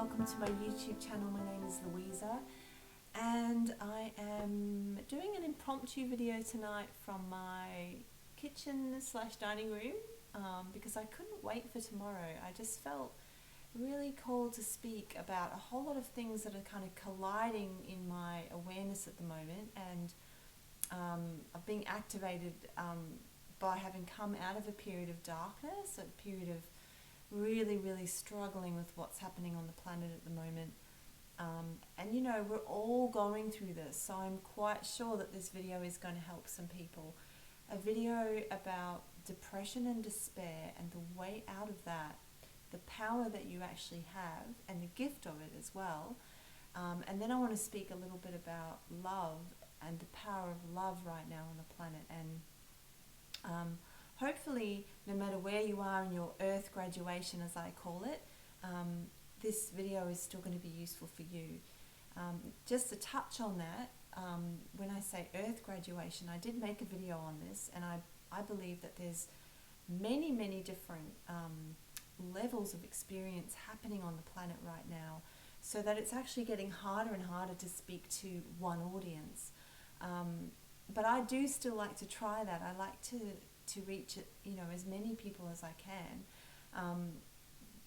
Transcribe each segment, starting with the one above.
welcome to my YouTube channel. My name is Louisa and I am doing an impromptu video tonight from my kitchen slash dining room because I couldn't wait for tomorrow. I just felt really called to speak about a whole lot of things that are kind of colliding in my awareness at the moment, and I've been activated by having come out of a period of darkness, a period of really struggling with what's happening on the planet at the moment. And you know, we're all going through this, so I'm quite sure that this video is going to help some people. A video about depression and despair and the way out of that, the power that you actually have and the gift of it as well. And then I want to speak a little bit about love and the power of love right now on the planet. And hopefully, no matter where you are in your earth graduation, as I call it, this video is still going to be useful for you. Just to touch on that, when I say earth graduation, I did make a video on this, and I believe that there's many different levels of experience happening on the planet right now, so that it's actually getting harder and harder to speak to one audience. But I do still like to try that. I like to reach, you know, as many people as I can,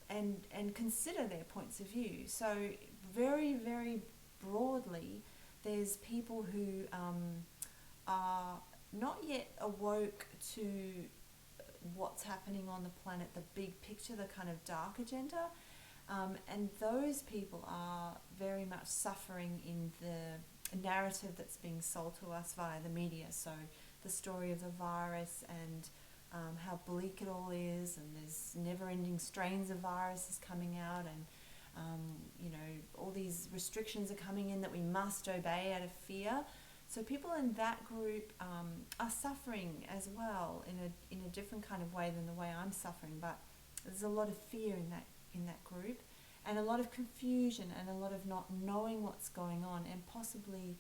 and consider their points of view. So very broadly, there's people who are not yet awoke to what's happening on the planet, the big picture, the kind of dark agenda, and those people are very much suffering in the narrative that's being sold to us via the media. So the story of the virus and how bleak it all is, and there's never-ending strains of viruses coming out, and you know, all these restrictions are coming in that we must obey out of fear. So people in that group are suffering as well in a different kind of way than the way I'm suffering. But there's a lot of fear in that group, and a lot of confusion, and a lot of not knowing what's going on, and possibly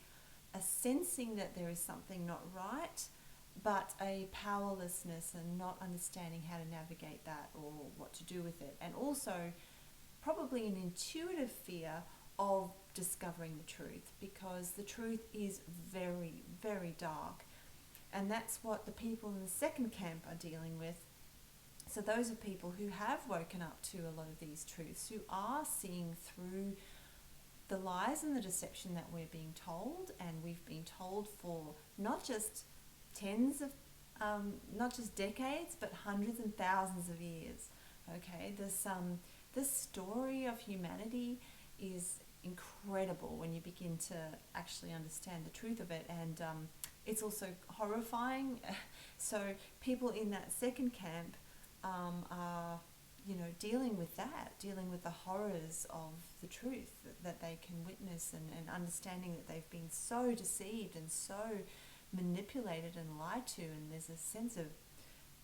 a sensing that there is something not right, but a powerlessness and not understanding how to navigate that or what to do with it. And also probably an intuitive fear of discovering the truth, because the truth is very dark. And that's what the people in the second camp are dealing with. So those are people who have woken up to a lot of these truths, who are seeing through the lies and the deception that we're being told, and we've been told for not just not just decades, but hundreds and thousands of years. Okay, this story of humanity is incredible when you begin to actually understand the truth of it, and it's also horrifying. So people in that second camp are, you know, dealing with the horrors of the truth that they can witness, and understanding that they've been so deceived and so manipulated and lied to, and there's a sense of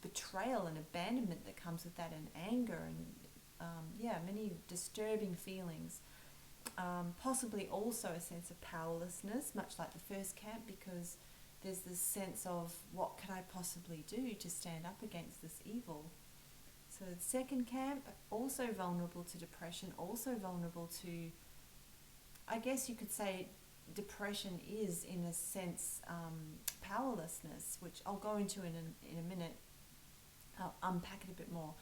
betrayal and abandonment that comes with that, and anger, and many disturbing feelings. Possibly also a sense of powerlessness, much like the first camp, because there's this sense of, what can I possibly do to stand up against this evil? So the second camp, also vulnerable to depression, also vulnerable to, I guess you could say, depression is in a sense powerlessness, which I'll go into in a minute. I'll unpack it a bit more.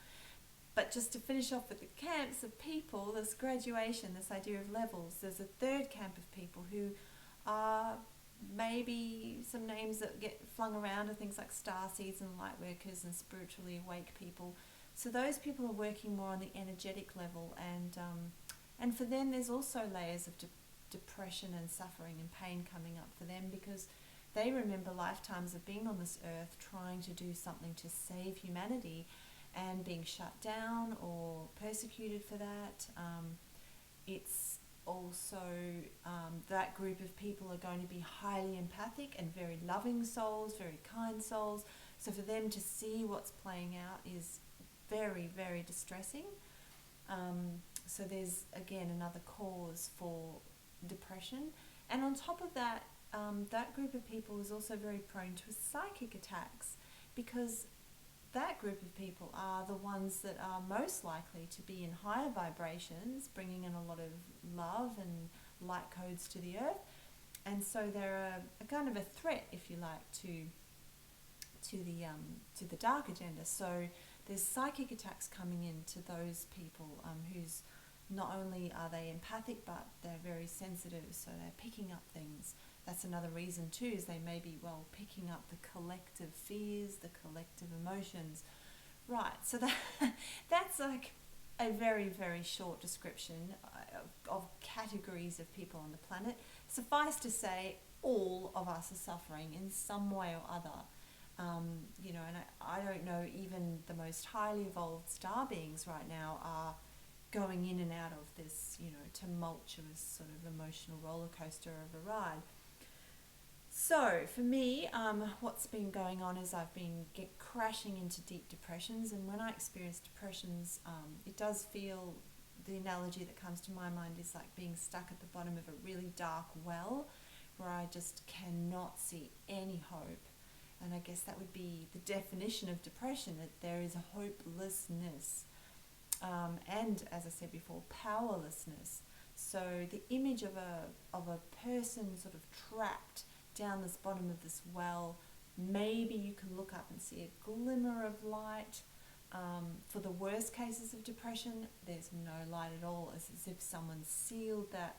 But just to finish off with the camps of people, this graduation, this idea of levels, there's a third camp of people who are maybe some names that get flung around are things like starseeds and light workers and spiritually awake people. So those people are working more on the energetic level, and for them there's also layers of depression and suffering and pain coming up for them, because they remember lifetimes of being on this earth trying to do something to save humanity, and being shut down or persecuted for that. It's also that group of people are going to be highly empathic and very loving souls, very kind souls. So for them to see what's playing out is very distressing. So there's again another cause for depression. And on top of that, that group of people is also very prone to psychic attacks, because that group of people are the ones that are most likely to be in higher vibrations, bringing in a lot of love and light codes to the earth. And so they're a kind of a threat, if you like, to the dark agenda. So there's psychic attacks coming in to those people who's not only are they empathic, but they're very sensitive, so they're picking up things. That's another reason too, is they may be, well, picking up the collective fears, the collective emotions. Right, so that's like a very, very short description of categories of people on the planet. Suffice to say, all of us are suffering in some way or other. You know, and I don't know, even the most highly evolved star beings right now are going in and out of this, you know, tumultuous sort of emotional roller coaster of a ride. So for me, what's been going on is I've been crashing into deep depressions, and when I experience depressions, it does feel, the analogy that comes to my mind is like being stuck at the bottom of a really dark well where I just cannot see any hope. And I guess that would be the definition of depression, that there is a hopelessness. And as I said before, powerlessness. So the image of a person sort of trapped down this bottom of this well, maybe you can look up and see a glimmer of light. For the worst cases of depression, there's no light at all. It's as if someone sealed that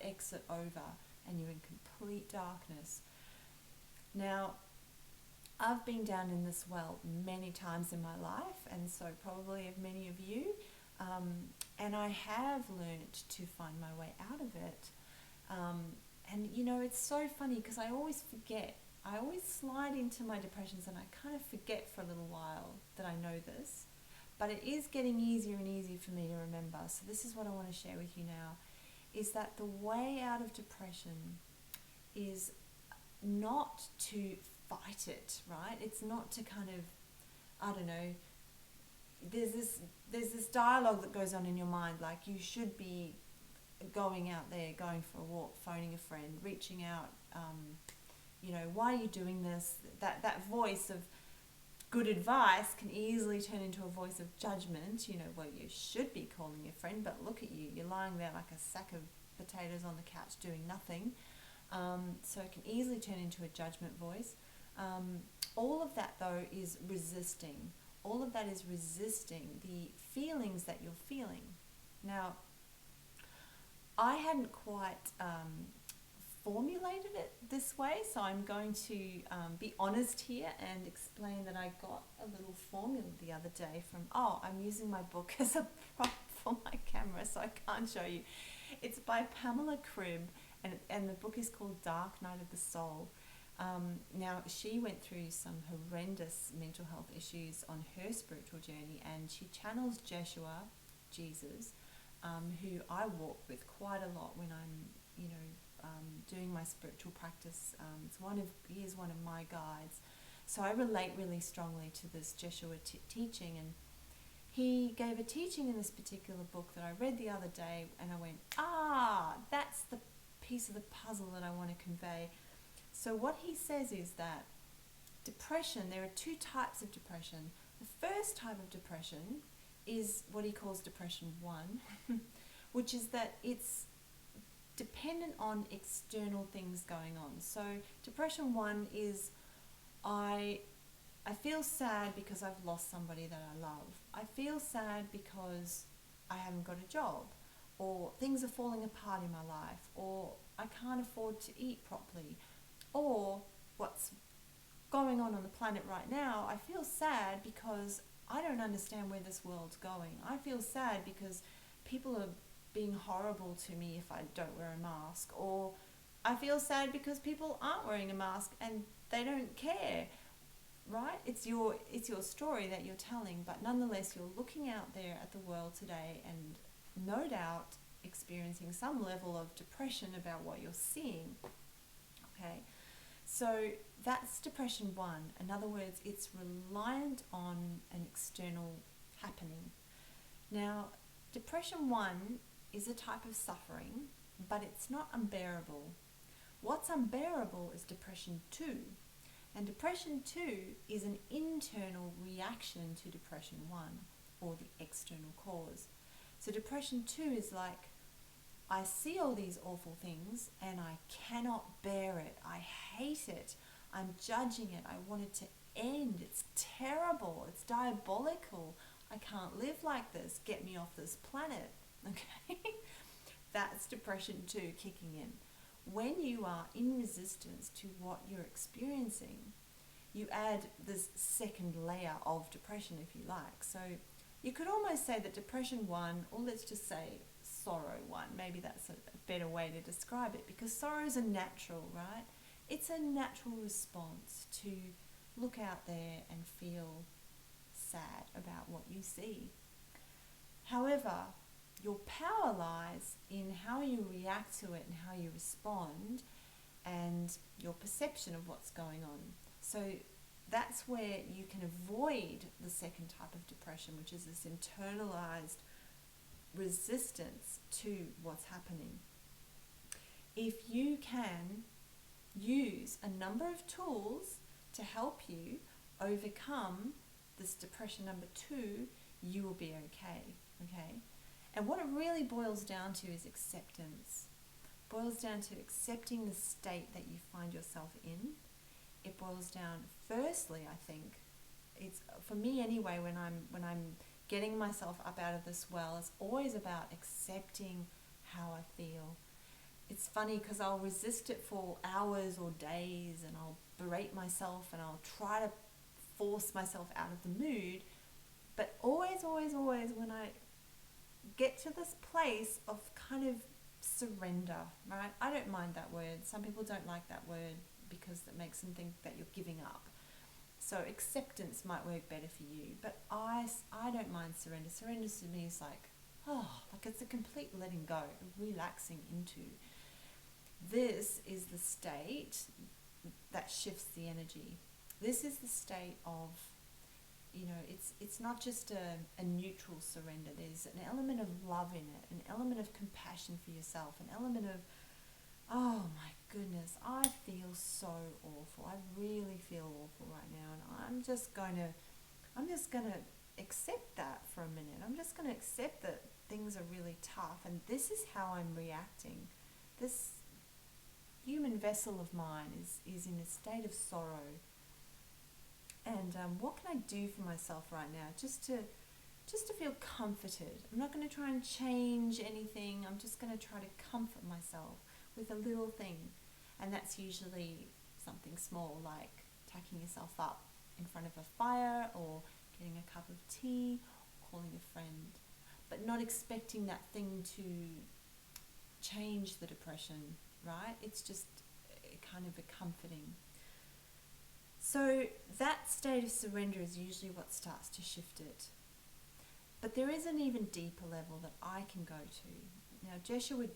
exit over and you're in complete darkness. Now, I've been down in this well many times in my life, and so probably of many of you, and I have learned to find my way out of it. And you know, it's so funny because I always forget. I always slide into my depressions and I kind of forget for a little while that I know this, but it is getting easier and easier for me to remember. So this is what I want to share with you now, is that the way out of depression is not to fight it, right? It's not to kind of, I don't know, there's this dialogue that goes on in your mind, like you should be going out there, going for a walk, phoning a friend, reaching out, you know, why are you doing this? That voice of good advice can easily turn into a voice of judgment. You know, well, you should be calling your friend, but look at you, you're lying there like a sack of potatoes on the couch doing nothing. So it can easily turn into a judgment voice. All of that, though, is resisting. All of that is resisting the feelings that you're feeling. Now, I hadn't quite formulated it this way, so I'm going to be honest here and explain that I got a little formula the other day from, I'm using my book as a prop for my camera, so I can't show you. It's by Pamela, and the book is called Dark Night of the Soul. Now, she went through some horrendous mental health issues on her spiritual journey, and she channels Jeshua, Jesus, who I walk with quite a lot when I'm, you know, doing my spiritual practice. He is one of my guides. So I relate really strongly to this Jeshua teaching, and he gave a teaching in this particular book that I read the other day, and I went, that's the piece of the puzzle that I want to convey. So what he says is that depression, there are two types of depression. The first type of depression is what he calls depression 1, which is that it's dependent on external things going on. So depression 1 is I feel sad because I've lost somebody that I love. I feel sad because I haven't got a job, or things are falling apart in my life, or I can't afford to eat properly, or what's going on the planet right now. I feel sad because I don't understand where this world's going. I feel sad because people are being horrible to me if I don't wear a mask, or I feel sad because people aren't wearing a mask and they don't care, right? It's your story that you're telling, but nonetheless you're looking out there at the world today and no doubt experiencing some level of depression about what you're seeing. Okay, so that's depression 1. In other words, it's reliant on an external happening. Now, depression 1 is a type of suffering, but it's not unbearable. What's unbearable is depression 2. And depression 2 is an internal reaction to depression 1, or the external cause. So depression 2 is like, I see all these awful things and I cannot bear it. I hate it. I'm judging it. I want it to end. It's terrible. It's diabolical. I can't live like this. Get me off this planet. Okay? That's depression 2 kicking in. When you are in resistance to what you're experiencing, you add this second layer of depression, if you like. So you could almost say that depression 1, or let's just say sorrow 1, maybe that's a better way to describe it, because sorrow is a natural, right? It's a natural response to look out there and feel sad about what you see. However, your power lies in how you react to it and how you respond and your perception of what's going on. So that's where you can avoid the second type of depression, which is this internalized resistance to what's happening. If you can use a number of tools to help you overcome this depression number 2, you will be okay? And what it really boils down to is acceptance. It boils down to accepting the state that you find yourself in. It boils down, firstly, I think, it's for me anyway, when I'm getting myself up out of this well, it's always about accepting how I feel. It's funny because I'll resist it for hours or days, and I'll berate myself and I'll try to force myself out of the mood. But always when I get to this place of kind of surrender, right? I don't mind that word. Some people don't like that word because it makes them think that you're giving up. So acceptance might work better for you, but I don't mind surrender. Surrender to me is like it's a complete letting go, relaxing into. This is the state that shifts the energy. This is the state of, it's not just a neutral surrender. There's an element of love in it, an element of compassion for yourself, an element of, oh my goodness, I feel so awful. I really feel awful right now, and I'm just gonna accept that for a minute. I'm just gonna accept that things are really tough, and this is how I'm reacting. This human vessel of mine is in a state of sorrow. And what can I do for myself right now just to feel comforted? I'm not going to try and change anything. I'm just going to try to comfort myself with a little thing. And that's usually something small, like tacking yourself up in front of a fire, or getting a cup of tea, or calling a friend. But not expecting that thing to change the depression, right? It's just kind of a comforting. So that state of surrender is usually what starts to shift it. But there is an even deeper level that I can go to. Now, Jesha would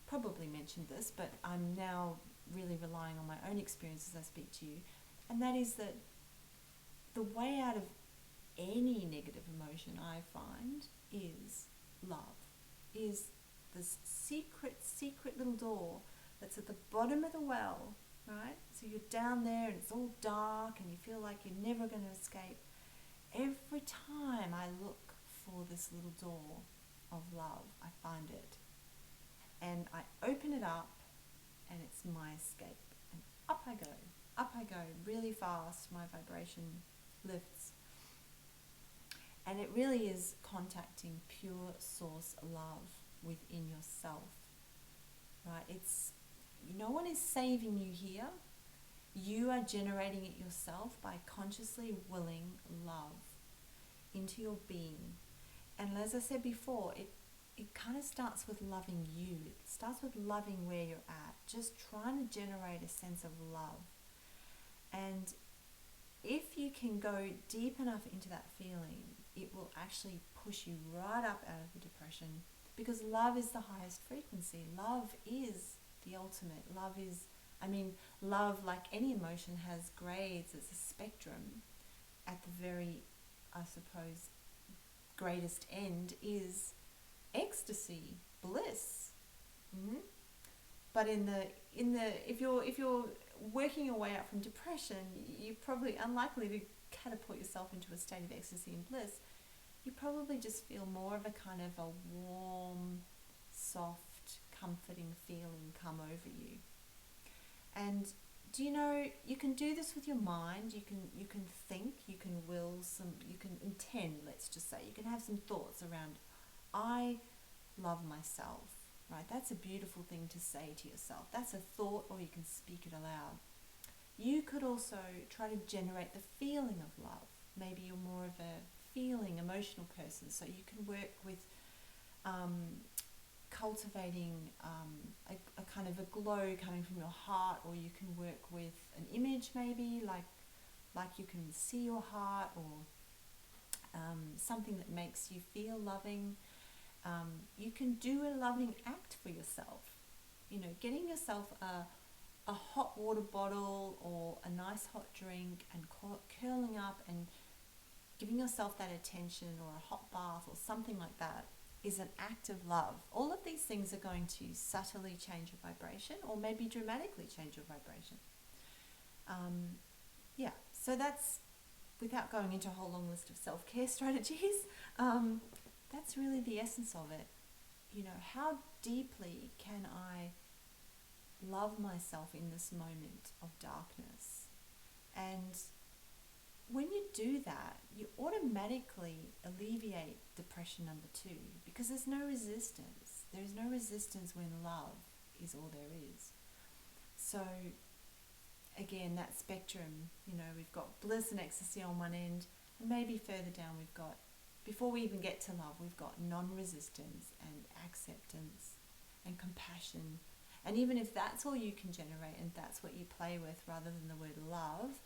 probably mention this, but I'm now really relying on my own experience as I speak to you. And that is that the way out of any negative emotion, I find, is love. Is this secret little door that's at the bottom of the well, right? So you're down there and it's all dark and you feel like you're never going to escape. Every time I look for this little door of love, I find it. And I open it up and it's my escape. And up I go really fast. My vibration lifts. And it really is contacting pure source love within yourself, right? No one is saving you here. You are generating it yourself by consciously willing love into your being. And as I said before, it kind of starts with loving you. It starts with loving where you're at, just trying to generate a sense of love. And if you can go deep enough into that feeling, it will actually push you right up out of the depression, because love is the highest frequency. Love is the ultimate. Love, like any emotion, has grades. It's a spectrum. At the very, I suppose, greatest end is ecstasy, bliss. Mm-hmm. But if you're working your way out from depression, you're probably unlikely to catapult yourself into a state of ecstasy and bliss. You probably just feel more of a kind of a warm, soft, comforting feeling come over you. And do you know, you can do this with your mind. You can think, you can will some, you can intend, let's just say. You can have some thoughts around, I love myself, right? That's a beautiful thing to say to yourself. That's a thought, or you can speak it aloud. You could also try to generate the feeling of love. Maybe you're more of a feeling, emotional person, so you can work with cultivating a kind of a glow coming from your heart, or you can work with an image, maybe like you can see your heart, or something that makes you feel loving. You can do a loving act for yourself. You know, getting yourself a hot water bottle or a nice hot drink and curling up and giving yourself that attention, or a hot bath or something like that, is an act of love. All of these things are going to subtly change your vibration, or maybe dramatically change your vibration. So that's, without going into a whole long list of self-care strategies, that's really the essence of it. You know, how deeply can I love myself in this moment of darkness? And when you do that, you automatically alleviate depression number 2, because there's no resistance. There's no resistance when love is all there is. So again, that spectrum, you know, we've got bliss and ecstasy on one end, and maybe further down we've got, before we even get to love, we've got non-resistance and acceptance and compassion. And even if that's all you can generate and that's what you play with rather than the word love,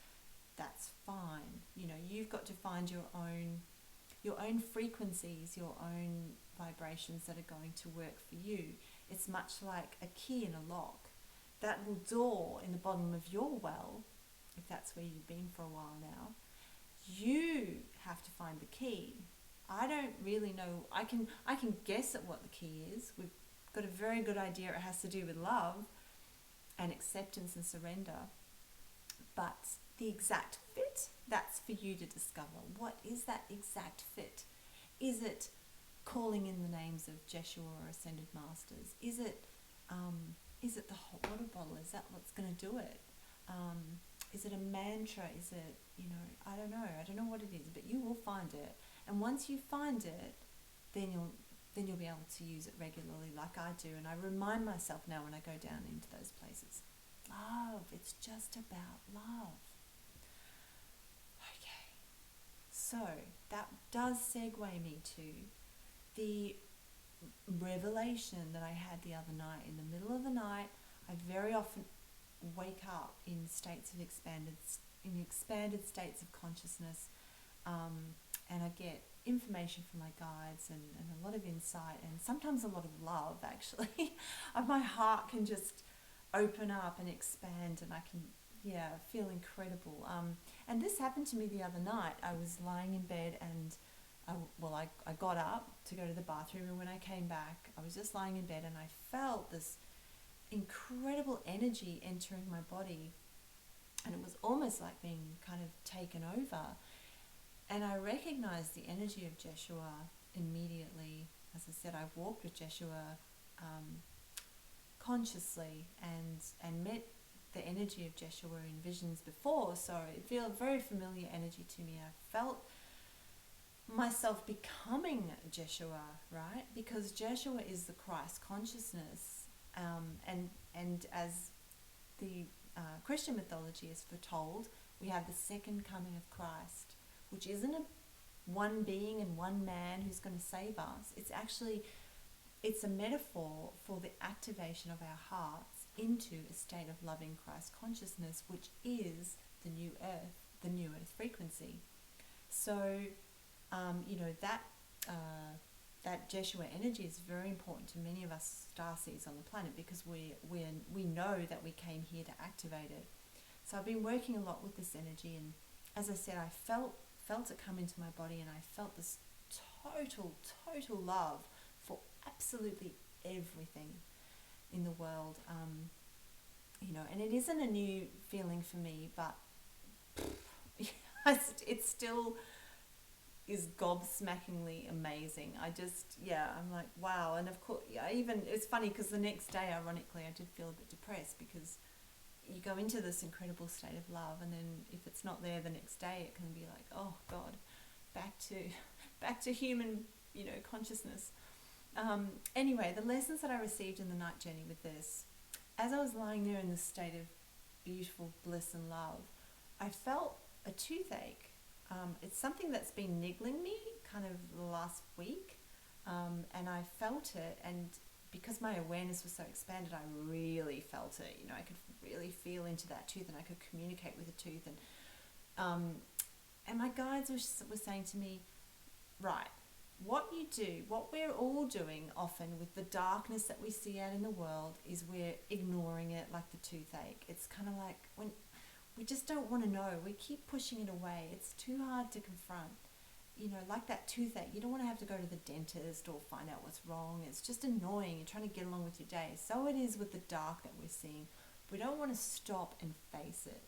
that's fine. You know, you've got to find your own frequencies, your own vibrations that are going to work for you. It's much like a key in a lock. That little door in the bottom of your well, if that's where you've been for a while now, you have to find the key. I don't really know. I can guess at what the key is. We've got a very good idea it has to do with love and acceptance and surrender. But the exact fit, that's for you to discover. What is that exact fit? Is it calling in the names of Jeshua or Ascended Masters? Is it the hot water bottle? Is that what's going to do it? Is it a mantra? Is it, you know, I don't know what it is, but you will find it. And once you find it, then you'll be able to use it regularly, like I do. And I remind myself now when I go down into those places, love, it's just about love. Okay, so that does segue me to the revelation that I had the other night. In the middle of the night, I very often wake up in states of expanded states of consciousness, and I get information from my guides and a lot of insight, and sometimes a lot of love, actually. My heart can just open up and expand, and I can feel incredible. And this happened to me the other night. I was lying in bed, and I got up to go to the bathroom, and when I came back, I was just lying in bed, and I felt this incredible energy entering my body, and it was almost like being kind of taken over. And I recognized the energy of Jeshua immediately. As I said, I've walked with Jeshua consciously and met the energy of Jeshua in visions before, so it feels very familiar energy to me. I felt myself becoming Jeshua, right? Because Jeshua is the Christ consciousness, and as the Christian mythology is foretold, we have the second coming of Christ, which isn't one being and one man who's going to save us. It's a metaphor for the activation of our hearts into a state of loving Christ consciousness, which is the new earth frequency. So, that Jeshua energy is very important to many of us starseeds on the planet, because we know that we came here to activate it. So I've been working a lot with this energy, and as I said, I felt it come into my body, and I felt this total love for absolutely everything in the world. you know, and it isn't a new feeling for me, but it still is gobsmackingly amazing. I'm like, wow. And of course, yeah, even it's funny because the next day, ironically, I did feel a bit depressed because you go into this incredible state of love, and then if it's not there the next day, it can be like, oh God, back to human, you know, consciousness. Anyway, the lessons that I received in the night journey with this, as I was lying there in this state of beautiful bliss and love, I felt a toothache. It's something that's been niggling me kind of the last week, and I felt it, and because my awareness was so expanded, I really felt it. You know, I could really feel into that tooth, and I could communicate with the tooth, and my guides were saying to me, right, what you do, what we're all doing often with the darkness that we see out in the world, is we're ignoring it like the toothache. It's kind of like when we just don't want to know. We keep pushing it away. It's too hard to confront. You know, like that toothache. You don't want to have to go to the dentist or find out what's wrong. It's just annoying. You're trying to get along with your day. So it is with the dark that we're seeing. We don't want to stop and face it.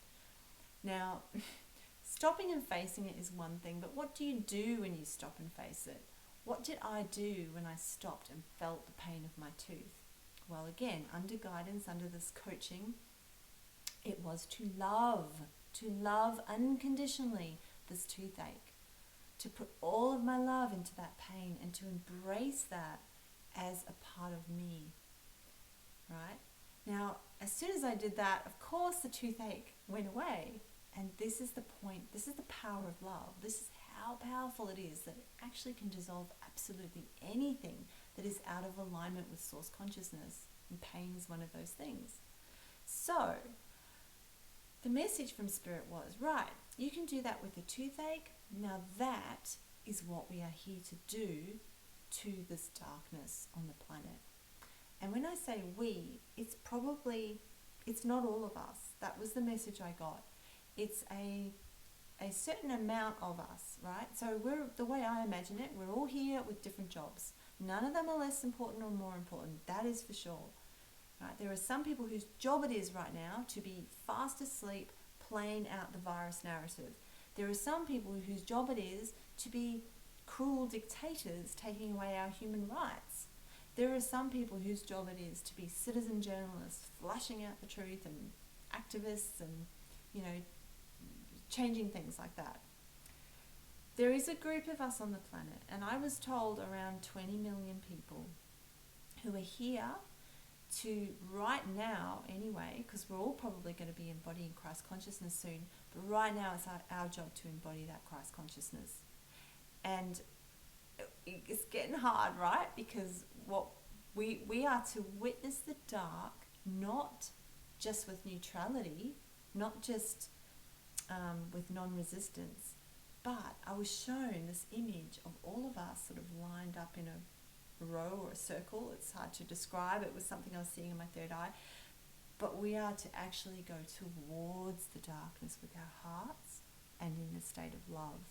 Now, stopping and facing it is one thing, but what do you do when you stop and face it? What did I do when I stopped and felt the pain of my tooth? Well, again, under guidance, under this coaching, it was to love unconditionally this toothache, to put all of my love into that pain and to embrace that as a part of me, right? Now, as soon as I did that, of course the toothache went away. And this is the point, this is the power of love. This is how powerful it is that it actually can dissolve absolutely anything that is out of alignment with source consciousness. And pain is one of those things. So, the message from Spirit was, right, you can do that with a toothache. Now that is what we are here to do to this darkness on the planet. And when I say we, it's not all of us. That was the message I got. It's a certain amount of us, right? So the way I imagine it, we're all here with different jobs. None of them are less important or more important. That is for sure. Right? There are some people whose job it is right now to be fast asleep, playing out the virus narrative. There are some people whose job it is to be cruel dictators taking away our human rights. There are some people whose job it is to be citizen journalists, flashing out the truth, and activists, and, you know, changing things like that. There is a group of us on the planet, and I was told around 20 million people who are here to, right now anyway, because we're all probably going to be embodying Christ consciousness soon, but right now it's our job to embody that Christ consciousness. And it's getting hard, right? Because what we are to witness the dark, not just with neutrality, not just with non-resistance, but I was shown this image of all of us sort of lined up in a row or a circle. It's hard to describe. It was something I was seeing in my third eye. But we are to actually go towards the darkness with our hearts and in a state of love.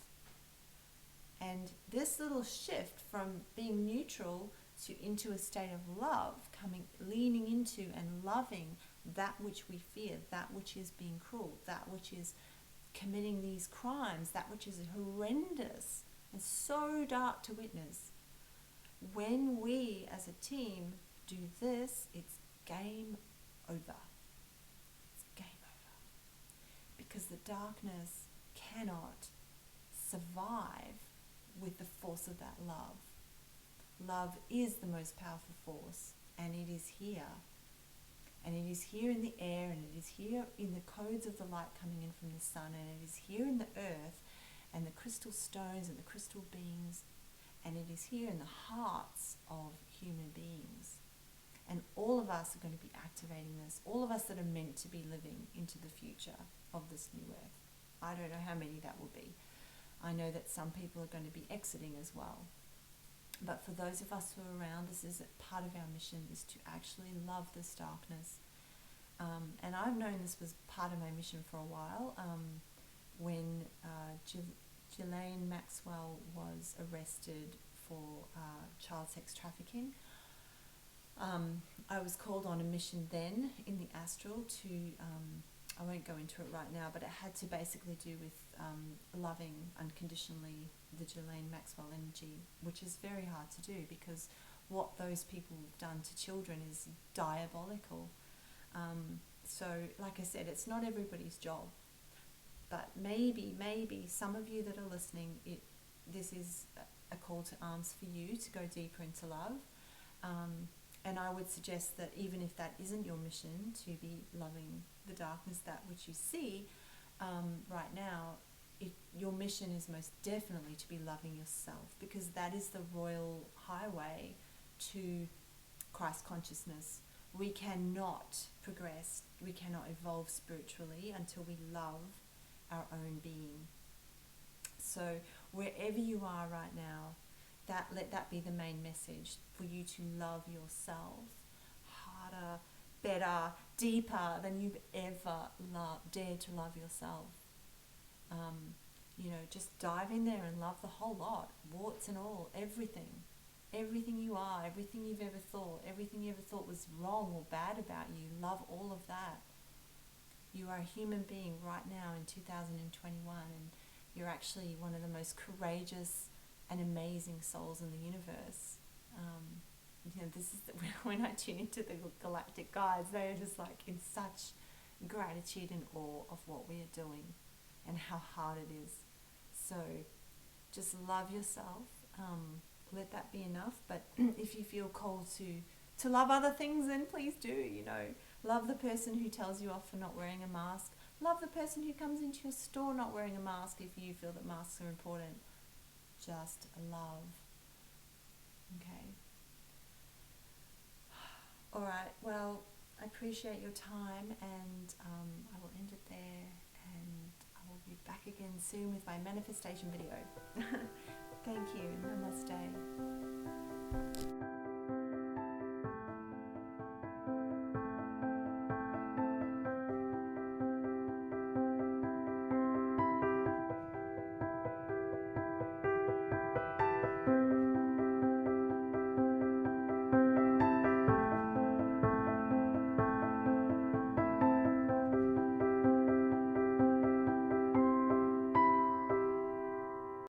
And this little shift from being neutral into a state of love, leaning into and loving that which we fear, that which is being cruel, that which is committing these crimes, that which is horrendous and so dark to witness. When we as a team do this, it's game over. It's game over. Because the darkness cannot survive with the force of that love. Love is the most powerful force, and it is here. And it is here in the air, and it is here in the codes of the light coming in from the sun, and it is here in the earth, and the crystal stones and the crystal beings, and it is here in the hearts of human beings. And all of us are going to be activating this, all of us that are meant to be living into the future of this new earth. I don't know how many that will be. I know that some people are going to be exiting as well. But for those of us who are around, this is part of our mission, is to actually love this darkness. And I've known this was part of my mission for a while. When Ghislaine Maxwell was arrested for child sex trafficking, I was called on a mission then in the astral to, I won't go into it right now, but it had to basically do with loving unconditionally the Ghislaine Maxwell energy, which is very hard to do because what those people have done to children is diabolical. So, like I said, it's not everybody's job, but maybe some of you that are listening, this is a call to arms for you to go deeper into love. And I would suggest that even if that isn't your mission, to be loving the darkness, that which you see right now, your mission is most definitely to be loving yourself, because that is the royal highway to Christ consciousness. We cannot progress, we cannot evolve spiritually until we love our own being. So wherever you are right now, let that be the main message, for you to love yourself harder, better, deeper than you've ever dared to love yourself. Just dive in there and love the whole lot, warts and all, everything you are, everything you've ever thought, everything you ever thought was wrong or bad about you. Love all of that. You are a human being right now in 2021, and you're actually one of the most courageous and amazing souls in the universe. This is when I tune into the galactic guides, they are just like in such gratitude and awe of what we are doing and how hard it is. So just love yourself. Let that be enough. But if you feel called to love other things, then please do. Love the person who tells you off for not wearing a mask. Love the person who comes into your store not wearing a mask if you feel that masks are important. Just love. Okay. All right. Well, I appreciate your time, and I will end it there, and I will be back again soon with my manifestation video.